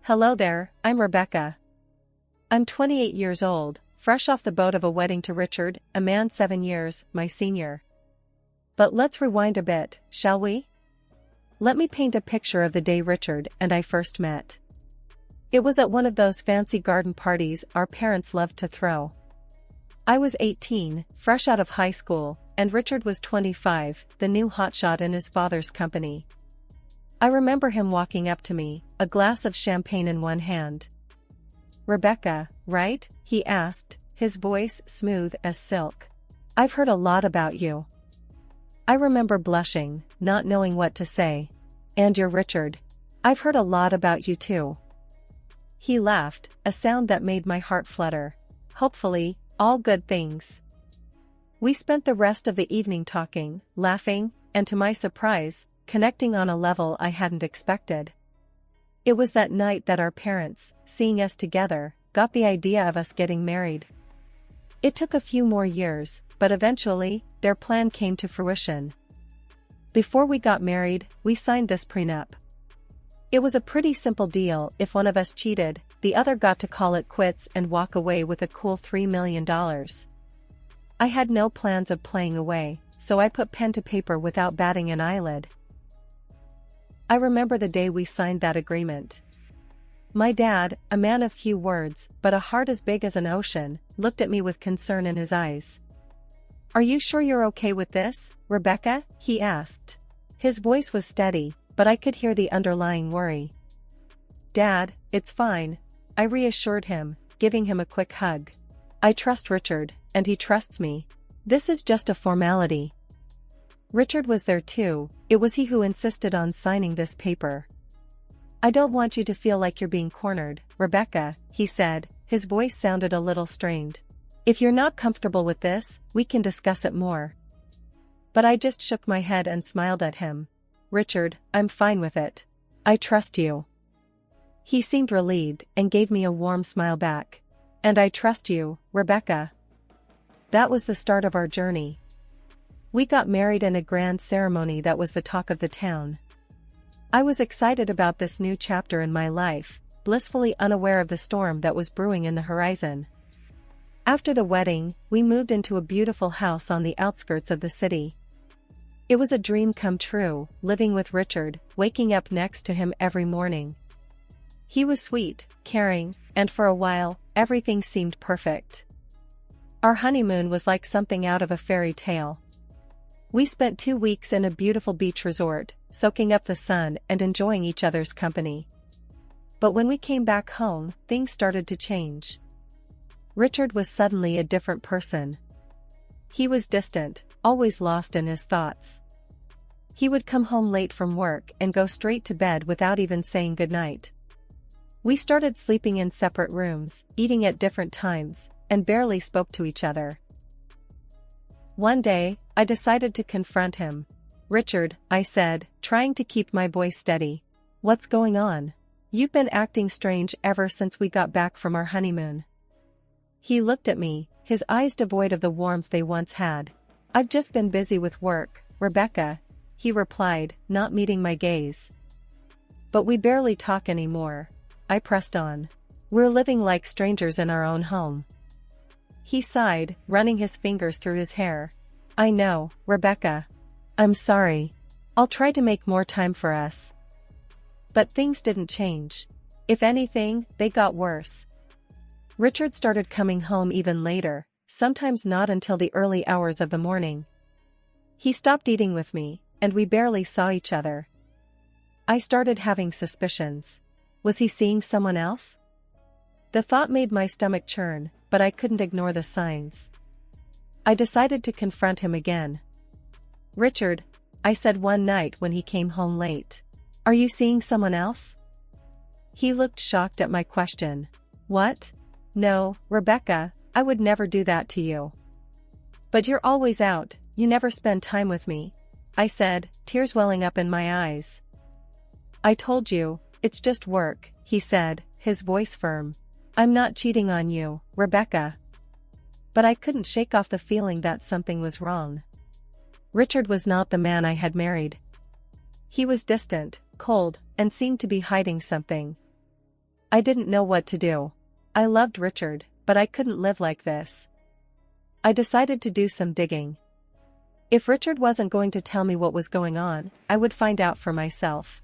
Hello there, I'm Rebecca. I'm 28 years old, fresh off the boat of a wedding to Richard, a man 7 years, my senior. But let's rewind a bit, shall we? Let me paint a picture of the day Richard and I first met. It was at one of those fancy garden parties our parents loved to throw. I was 18, fresh out of high school, and Richard was 25, the new hotshot in his father's company. I remember him walking up to me, a glass of champagne in one hand. "Rebecca, right?" he asked, his voice smooth as silk. "I've heard a lot about you." I remember blushing, not knowing what to say. "And you're Richard. I've heard a lot about you too." He laughed, a sound that made my heart flutter. Hopefully, all good things. We spent the rest of the evening talking, laughing, and to my surprise, connecting on a level I hadn't expected. It was that night that our parents, seeing us together, got the idea of us getting married. It took a few more years, but eventually, their plan came to fruition. Before we got married, we signed this prenup. It was a pretty simple deal. If one of us cheated, the other got to call it quits and walk away with a cool $3 million. I had no plans of playing away, so I put pen to paper without batting an eyelid. I remember the day we signed that agreement. My dad, a man of few words, but a heart as big as an ocean, looked at me with concern in his eyes. "Are you sure you're okay with this, Rebecca?" he asked. His voice was steady, but I could hear the underlying worry. "Dad, it's fine," I reassured him, giving him a quick hug. "I trust Richard, and he trusts me. This is just a formality." Richard was there too. It was he who insisted on signing this paper. "I don't want you to feel like you're being cornered, Rebecca," he said, his voice sounded a little strained. "If you're not comfortable with this, we can discuss it more." But I just shook my head and smiled at him. "Richard, I'm fine with it. I trust you." He seemed relieved and gave me a warm smile back. "And I trust you, Rebecca." That was the start of our journey. We got married in a grand ceremony that was the talk of the town. I was excited about this new chapter in my life, blissfully unaware of the storm that was brewing in the horizon. After the wedding, we moved into a beautiful house on the outskirts of the city. It was a dream come true, living with Richard, waking up next to him every morning. He was sweet, caring, and for a while, everything seemed perfect. Our honeymoon was like something out of a fairy tale. We spent 2 weeks in a beautiful beach resort, soaking up the sun and enjoying each other's company. But when we came back home, things started to change. Richard was suddenly a different person. He was distant, always lost in his thoughts. He would come home late from work and go straight to bed without even saying goodnight. We started sleeping in separate rooms, eating at different times, and barely spoke to each other. One day, I decided to confront him. "Richard," I said, trying to keep my voice steady. "What's going on? You've been acting strange ever since we got back from our honeymoon." He looked at me, his eyes devoid of the warmth they once had. "I've just been busy with work, Rebecca," he replied, not meeting my gaze. "But we barely talk anymore," I pressed on. "We're living like strangers in our own home." He sighed, running his fingers through his hair. "I know, Rebecca. I'm sorry. I'll try to make more time for us." But things didn't change. If anything, they got worse. Richard started coming home even later, sometimes not until the early hours of the morning. He stopped eating with me, and we barely saw each other. I started having suspicions. Was he seeing someone else? The thought made my stomach churn, but I couldn't ignore the signs. I decided to confront him again. "Richard," I said one night when he came home late, "are you seeing someone else?" He looked shocked at my question. "What? No, Rebecca, I would never do that to you." "But you're always out, you never spend time with me," I said, tears welling up in my eyes. "I told you, it's just work," he said, his voice firm. "I'm not cheating on you, Rebecca." But I couldn't shake off the feeling that something was wrong. Richard was not the man I had married. He was distant, cold, and seemed to be hiding something. I didn't know what to do. I loved Richard, but I couldn't live like this. I decided to do some digging. If Richard wasn't going to tell me what was going on, I would find out for myself.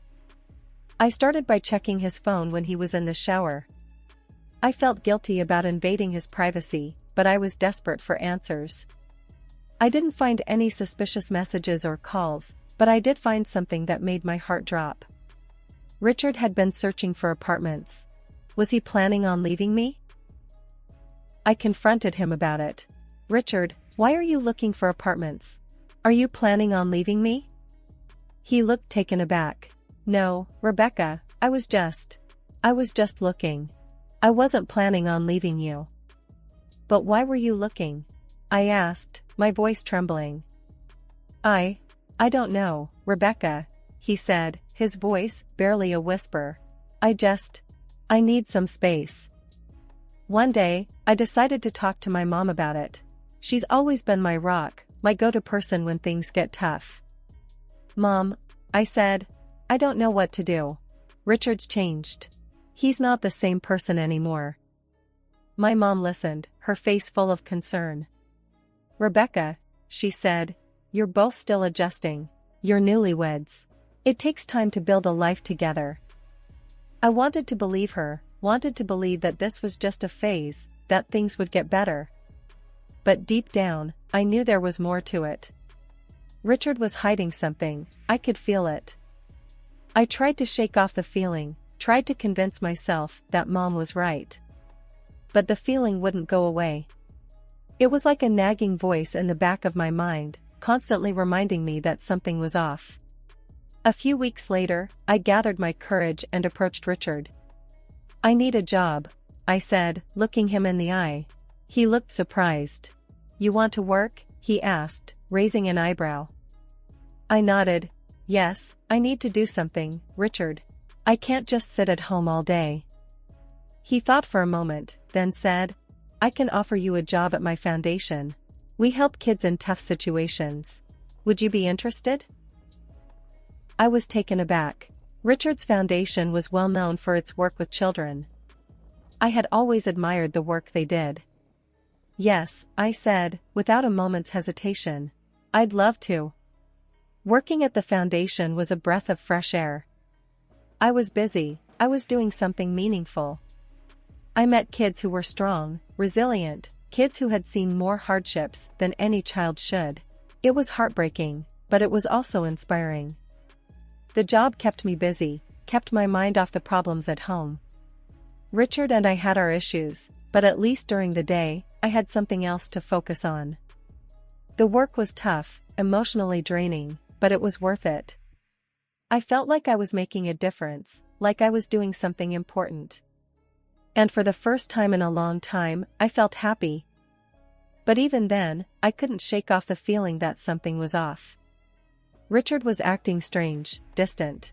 I started by checking his phone when he was in the shower. I felt guilty about invading his privacy, but I was desperate for answers. I didn't find any suspicious messages or calls, but I did find something that made my heart drop. Richard had been searching for apartments. Was he planning on leaving me? I confronted him about it. Richard, why are you looking for apartments? Are you planning on leaving me? He looked taken aback. No, Rebecca, I was just looking. I wasn't planning on leaving you. But why were you looking? I asked, my voice trembling. I don't know, Rebecca, he said, his voice barely a whisper. I need some space. One day, I decided to talk to my mom about it. She's always been my rock, my go-to person when things get tough. Mom, I said, I don't know what to do. Richard's changed. He's not the same person anymore. My mom listened, her face full of concern. Rebecca, she said, you're both still adjusting. You're newlyweds. It takes time to build a life together. I wanted to believe her, wanted to believe that this was just a phase, that things would get better. But deep down, I knew there was more to it. Richard was hiding something, I could feel it. I tried to shake off the feeling, tried to convince myself that Mom was right. But the feeling wouldn't go away. It was like a nagging voice in the back of my mind, constantly reminding me that something was off. A few weeks later, I gathered my courage and approached Richard. I need a job, I said, looking him in the eye. He looked surprised. You want to work? He asked, raising an eyebrow. I nodded. Yes, I need to do something, Richard. I can't just sit at home all day. He thought for a moment, then said, I can offer you a job at my foundation. We help kids in tough situations. Would you be interested? I was taken aback. Richard's foundation was well known for its work with children. I had always admired the work they did. Yes, I said, without a moment's hesitation. I'd love to. Working at the foundation was a breath of fresh air. I was busy, I was doing something meaningful. I met kids who were strong, resilient, kids who had seen more hardships than any child should. It was heartbreaking, but it was also inspiring. The job kept me busy, kept my mind off the problems at home. Richard and I had our issues, but at least during the day, I had something else to focus on. The work was tough, emotionally draining, but it was worth it. I felt like I was making a difference, like I was doing something important. And for the first time in a long time, I felt happy. But even then, I couldn't shake off the feeling that something was off. Richard was acting strange, distant.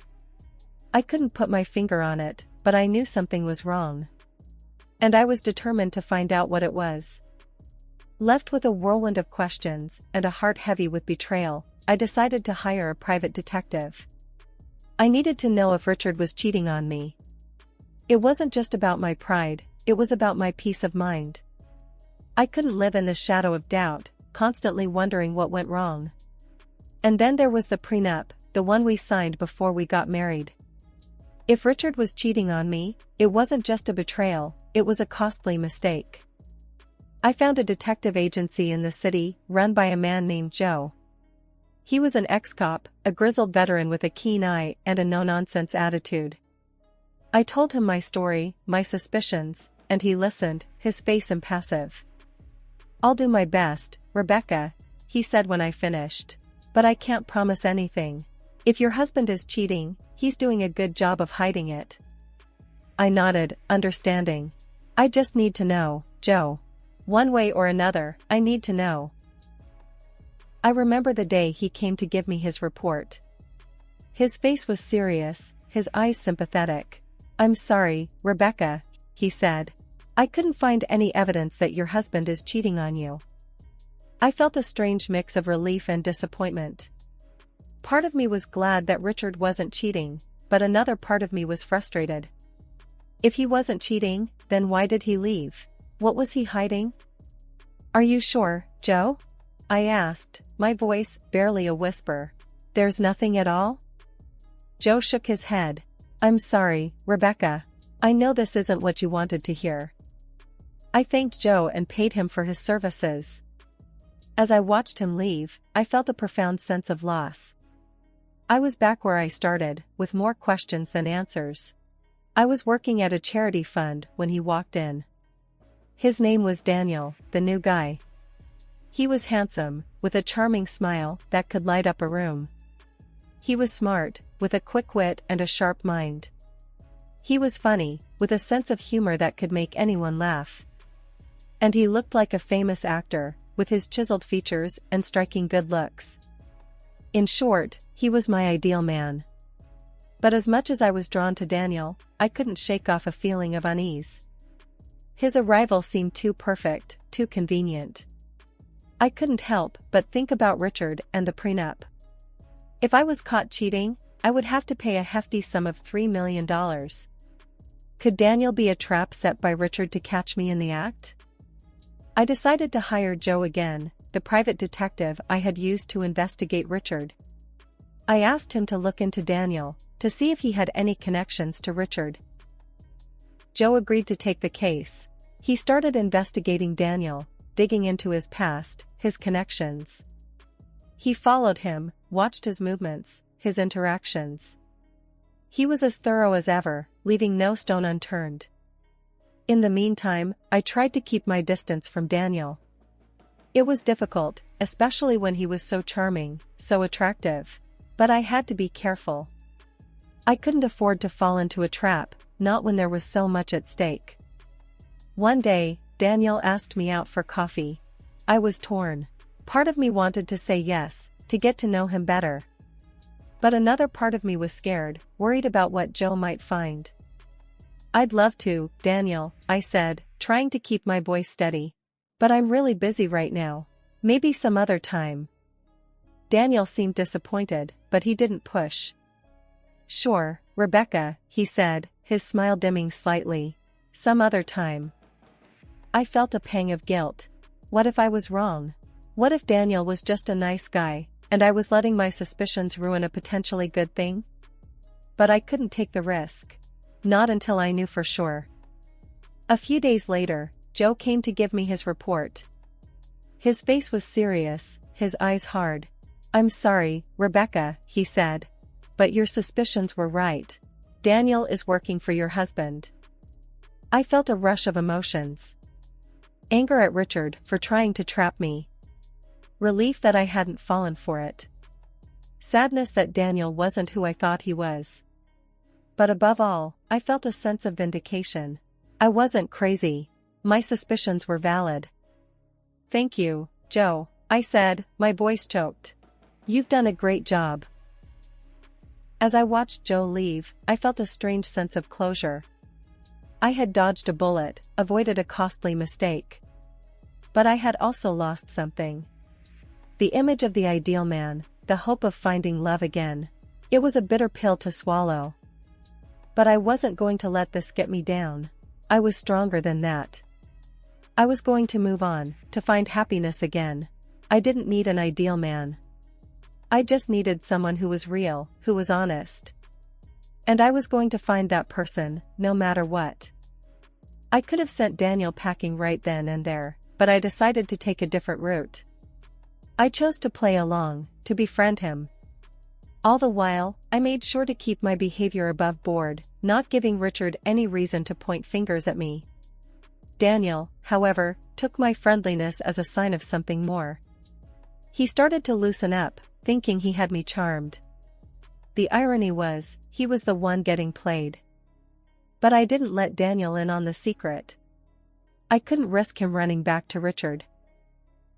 I couldn't put my finger on it, but I knew something was wrong. And I was determined to find out what it was. Left with a whirlwind of questions and a heart heavy with betrayal, I decided to hire a private detective. I needed to know if Richard was cheating on me. It wasn't just about my pride, it was about my peace of mind. I couldn't live in the shadow of doubt, constantly wondering what went wrong. And then there was the prenup, the one we signed before we got married. If Richard was cheating on me, it wasn't just a betrayal, it was a costly mistake. I found a detective agency in the city, run by a man named Joe. He was an ex-cop, a grizzled veteran with a keen eye and a no-nonsense attitude. I told him my story, my suspicions, and he listened, his face impassive. I'll do my best, Rebecca, he said when I finished. But I can't promise anything. If your husband is cheating, he's doing a good job of hiding it. I nodded, understanding. I just need to know, Joe. One way or another, I need to know. I remember the day he came to give me his report. His face was serious, his eyes sympathetic. I'm sorry, Rebecca, he said. I couldn't find any evidence that your husband is cheating on you. I felt a strange mix of relief and disappointment. Part of me was glad that Richard wasn't cheating, but another part of me was frustrated. If he wasn't cheating, then why did he leave? What was he hiding? Are you sure, Joe? I asked, my voice barely a whisper. There's nothing at all? Joe shook his head. I'm sorry, Rebecca. I know this isn't what you wanted to hear. I thanked Joe and paid him for his services. As I watched him leave, I felt a profound sense of loss. I was back where I started, with more questions than answers. I was working at a charity fund when he walked in. His name was Daniel, the new guy. He was handsome, with a charming smile that could light up a room. He was smart, with a quick wit and a sharp mind. He was funny, with a sense of humor that could make anyone laugh. And he looked like a famous actor, with his chiseled features and striking good looks. In short, he was my ideal man. But as much as I was drawn to Daniel, I couldn't shake off a feeling of unease. His arrival seemed too perfect, too convenient. I couldn't help but think about Richard and the prenup. If I was caught cheating, I would have to pay a hefty sum of $3 million. Could Daniel be a trap set by Richard to catch me in the act? I decided to hire Joe again, the private detective I had used to investigate Richard. I asked him to look into Daniel, to see if he had any connections to Richard. Joe agreed to take the case. He started investigating Daniel, digging into his past, his connections. He followed him, watched his movements, his interactions. He was as thorough as ever, leaving no stone unturned. In the meantime, I tried to keep my distance from Daniel. It was difficult, especially when he was so charming, so attractive. But I had to be careful. I couldn't afford to fall into a trap, not when there was so much at stake. One day, Daniel asked me out for coffee. I was torn. Part of me wanted to say yes, to get to know him better. But another part of me was scared, worried about what Joe might find. I'd love to, Daniel, I said, trying to keep my voice steady. But I'm really busy right now. Maybe some other time. Daniel seemed disappointed, but he didn't push. Sure, Rebecca, he said, his smile dimming slightly. Some other time. I felt a pang of guilt. What if I was wrong? What if Daniel was just a nice guy, and I was letting my suspicions ruin a potentially good thing? But I couldn't take the risk. Not until I knew for sure. A few days later, Joe came to give me his report. His face was serious, his eyes hard. I'm sorry, Rebecca, he said. But your suspicions were right. Daniel is working for your husband. I felt a rush of emotions. Anger at Richard for trying to trap me. Relief that I hadn't fallen for it. Sadness that Daniel wasn't who I thought he was. But above all, I felt a sense of vindication. I wasn't crazy. My suspicions were valid. Thank you, Joe, I said, my voice choked. You've done a great job. As I watched Joe leave, I felt a strange sense of closure. I had dodged a bullet, avoided a costly mistake. But I had also lost something. The image of the ideal man, the hope of finding love again. It was a bitter pill to swallow. But I wasn't going to let this get me down. I was stronger than that. I was going to move on, to find happiness again. I didn't need an ideal man. I just needed someone who was real, who was honest. And I was going to find that person, no matter what. I could have sent Daniel packing right then and there, but I decided to take a different route. I chose to play along, to befriend him. All the while, I made sure to keep my behavior above board, not giving Richard any reason to point fingers at me. Daniel, however, took my friendliness as a sign of something more. He started to loosen up, thinking he had me charmed. The irony was, he was the one getting played. But I didn't let Daniel in on the secret. I couldn't risk him running back to Richard.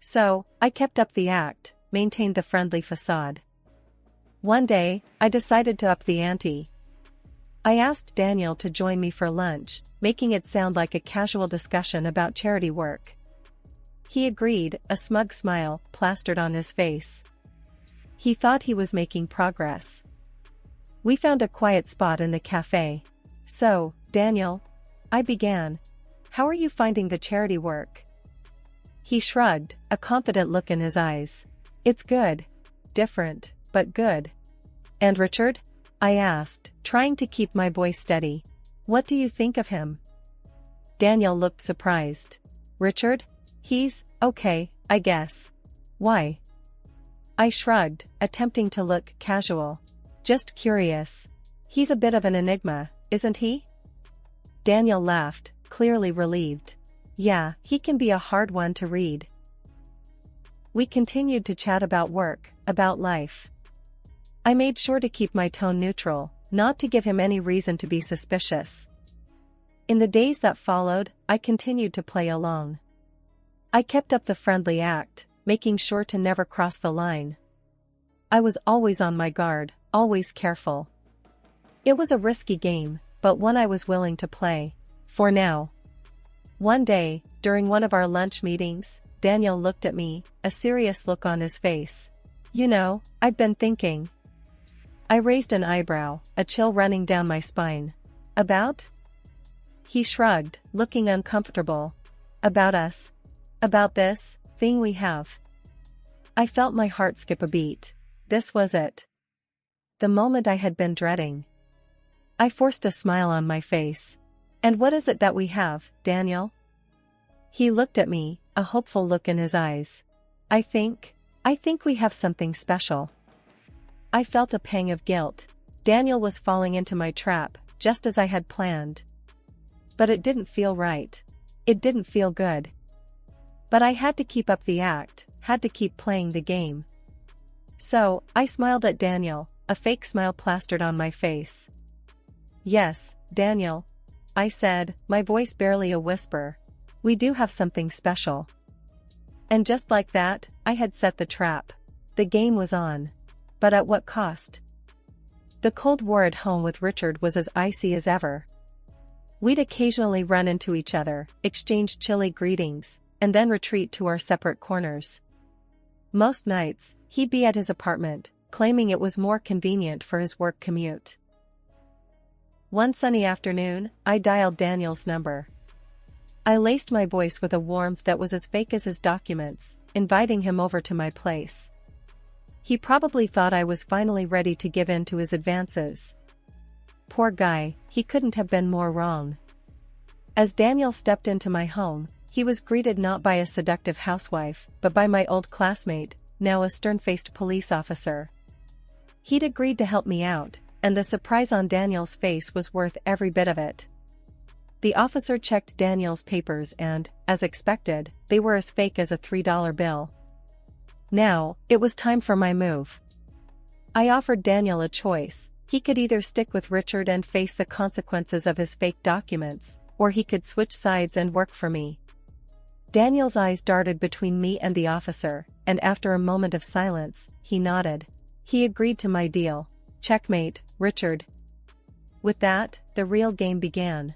So, I kept up the act, maintained the friendly facade. One day, I decided to up the ante. I asked Daniel to join me for lunch, making it sound like a casual discussion about charity work. He agreed, a smug smile plastered on his face. He thought he was making progress. We found a quiet spot in the cafe. So, Daniel, I began. How are you finding the charity work? He shrugged, a confident look in his eyes. It's good. Different, but good. And Richard? I asked, trying to keep my voice steady. What do you think of him? Daniel looked surprised. Richard? He's okay, I guess. Why? I shrugged, attempting to look casual. Just curious. He's a bit of an enigma, isn't he? Daniel laughed, clearly relieved. Yeah, he can be a hard one to read. We continued to chat about work, about life. I made sure to keep my tone neutral, not to give him any reason to be suspicious. In the days that followed, I continued to play along. I kept up the friendly act, making sure to never cross the line. I was always on my guard, always careful. It was a risky game, but one I was willing to play. For now. One day, during one of our lunch meetings, Daniel looked at me, a serious look on his face. You know, I've been thinking. I raised an eyebrow, a chill running down my spine. About? He shrugged, looking uncomfortable. About us. About this thing we have. I felt my heart skip a beat. This was it. The moment I had been dreading. I forced a smile on my face. And what is it that we have, Daniel? He looked at me, a hopeful look in his eyes. I think we have something special. I felt a pang of guilt. Daniel was falling into my trap, just as I had planned. But it didn't feel right. It didn't feel good. But I had to keep up the act, had to keep playing the game. So, I smiled at Daniel, a fake smile plastered on my face. Yes, Daniel, I said, my voice barely a whisper. We do have something special. And just like that, I had set the trap. The game was on. But at what cost? The Cold War at home with Richard was as icy as ever. We'd occasionally run into each other, exchange chilly greetings, and then retreat to our separate corners. Most nights, he'd be at his apartment, claiming it was more convenient for his work commute. One sunny afternoon, I dialed Daniel's number. I laced my voice with a warmth that was as fake as his documents, inviting him over to my place. He probably thought I was finally ready to give in to his advances. Poor guy, he couldn't have been more wrong. As Daniel stepped into my home, he was greeted not by a seductive housewife, but by my old classmate, now a stern-faced police officer. He'd agreed to help me out, and the surprise on Daniel's face was worth every bit of it. The officer checked Daniel's papers and, as expected, they were as fake as a $3 bill. Now, it was time for my move. I offered Daniel a choice. He could either stick with Richard and face the consequences of his fake documents, or he could switch sides and work for me. Daniel's eyes darted between me and the officer, and after a moment of silence, he nodded. He agreed to my deal. Checkmate, Richard. With that, the real game began.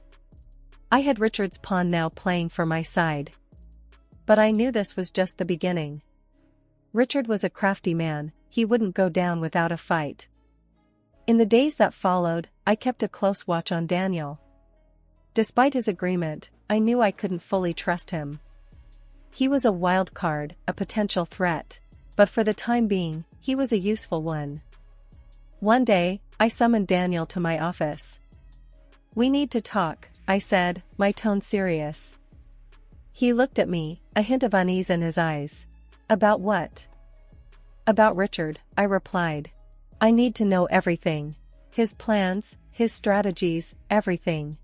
I had Richard's pawn now playing for my side. But I knew this was just the beginning. Richard was a crafty man, he wouldn't go down without a fight. In the days that followed, I kept a close watch on Daniel. Despite his agreement, I knew I couldn't fully trust him. He was a wild card, a potential threat. But for the time being, he was a useful one. One day, I summoned Daniel to my office. We need to talk, I said, my tone serious. He looked at me, a hint of unease in his eyes. About what? About Richard, I replied. I need to know everything. His plans, his strategies, everything.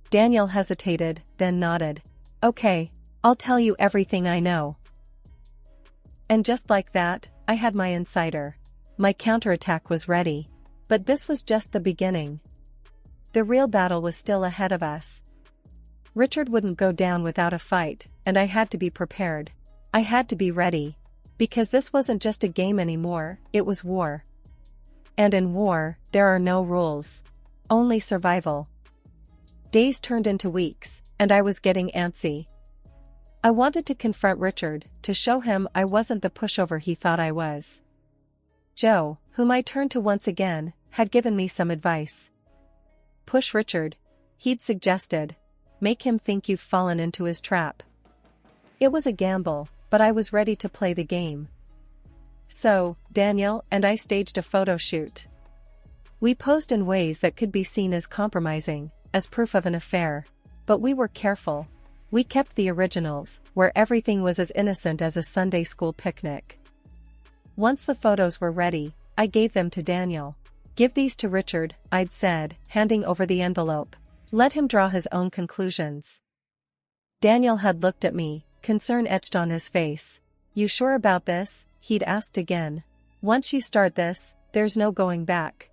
Daniel hesitated, then nodded. Okay, I'll tell you everything I know. And just like that, I had my insider. My counterattack was ready. But this was just the beginning. The real battle was still ahead of us. Richard wouldn't go down without a fight, and I had to be prepared. I had to be ready. Because this wasn't just a game anymore, it was war. And in war, there are no rules. Only survival. Days turned into weeks, and I was getting antsy. I wanted to confront Richard, to show him I wasn't the pushover he thought I was. Joe, whom I turned to once again, had given me some advice. Push Richard, he'd suggested, make him think you've fallen into his trap. It was a gamble, but I was ready to play the game. So, Daniel and I staged a photo shoot. We posed in ways that could be seen as compromising, as proof of an affair. But we were careful. We kept the originals, where everything was as innocent as a Sunday school picnic. Once the photos were ready, I gave them to Daniel. "Give these to Richard," I'd said, handing over the envelope. "Let him draw his own conclusions." Daniel had looked at me, concern etched on his face. "You sure about this?" he'd asked again. "Once you start this, there's no going back."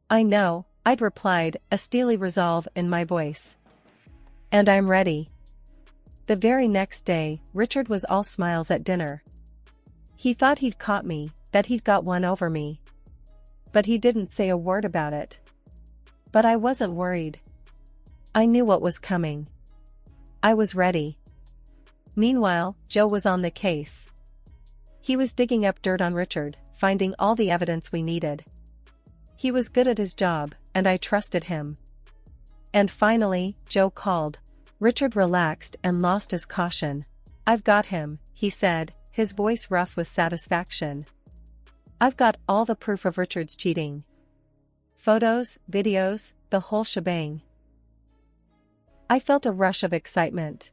"I know," I'd replied, a steely resolve in my voice. "And I'm ready." The very next day, Richard was all smiles at dinner. He thought he'd caught me, that he'd got one over me. But he didn't say a word about it. But I wasn't worried. I knew what was coming. I was ready. Meanwhile, Joe was on the case. He was digging up dirt on Richard, finding all the evidence we needed. He was good at his job, and I trusted him. And finally, Joe called. Richard relaxed and lost his caution. "I've got him," he said, his voice rough with satisfaction. "I've got all the proof of Richard's cheating. Photos, videos, the whole shebang." I felt a rush of excitement.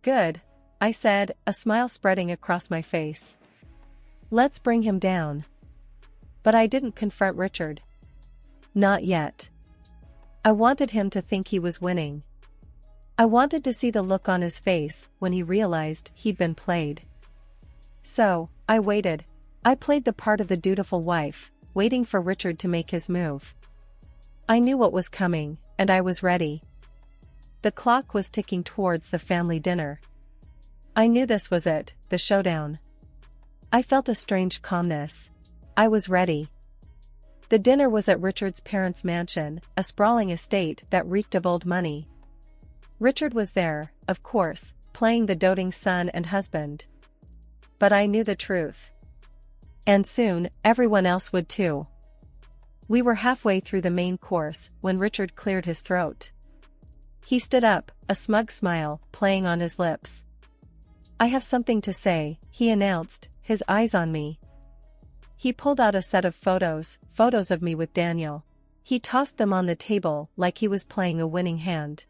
"Good," I said, a smile spreading across my face. "Let's bring him down." But I didn't confront Richard. Not yet. I wanted him to think he was winning. I wanted to see the look on his face when he realized he'd been played. So, I waited. I played the part of the dutiful wife, waiting for Richard to make his move. I knew what was coming, and I was ready. The clock was ticking towards the family dinner. I knew this was it, the showdown. I felt a strange calmness. I was ready. The dinner was at Richard's parents' mansion, a sprawling estate that reeked of old money. Richard was there, of course, playing the doting son and husband. But I knew the truth. And soon, everyone else would too. We were halfway through the main course when Richard cleared his throat. He stood up, a smug smile playing on his lips. "I have something to say," he announced, his eyes on me. He pulled out a set of photos of me with Daniel. He tossed them on the table like he was playing a winning hand.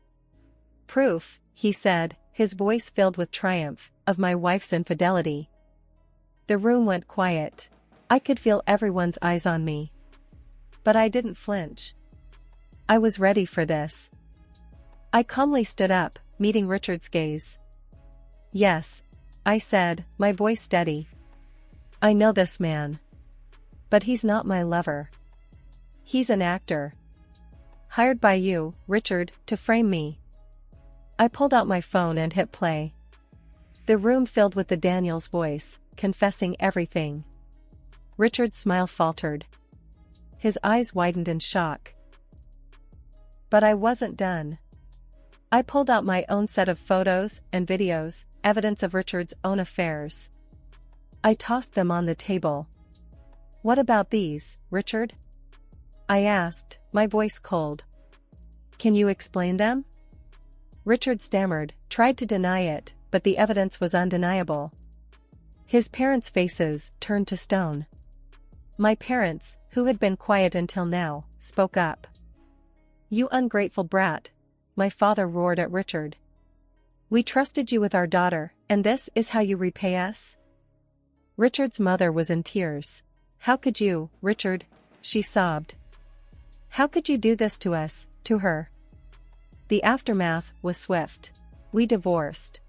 "Proof," he said, his voice filled with triumph, "of my wife's infidelity." The room went quiet. I could feel everyone's eyes on me. But I didn't flinch. I was ready for this. I calmly stood up, meeting Richard's gaze. "Yes," I said, my voice steady. "I know this man. But he's not my lover. He's an actor. Hired by you, Richard, to frame me." I pulled out my phone and hit play. The room filled with the Daniel's voice, confessing everything. Richard's smile faltered. His eyes widened in shock. But I wasn't done. I pulled out my own set of photos and videos, evidence of Richard's own affairs. I tossed them on the table. "What about these, Richard?" I asked, my voice cold. "Can you explain them?" Richard stammered, tried to deny it, but the evidence was undeniable. His parents' faces turned to stone. My parents, who had been quiet until now, spoke up. "You ungrateful brat," my father roared at Richard. "We trusted you with our daughter, and this is how you repay us?" Richard's mother was in tears. "How could you, Richard?" she sobbed. "How could you do this to us, to her?" The aftermath was swift. We divorced.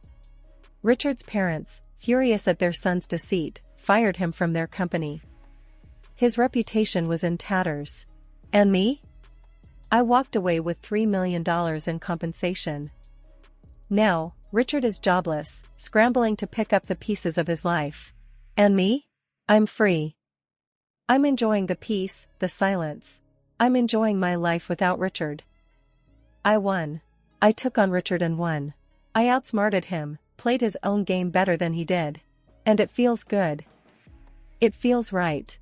Richard's parents, furious at their son's deceit, fired him from their company. His reputation was in tatters. And me? I walked away with $3 million in compensation. Now, Richard is jobless, scrambling to pick up the pieces of his life. And me? I'm free. I'm enjoying the peace, the silence. I'm enjoying my life without Richard. I won. I took on Richard and won. I outsmarted him, played his own game better than he did. And it feels good. It feels right.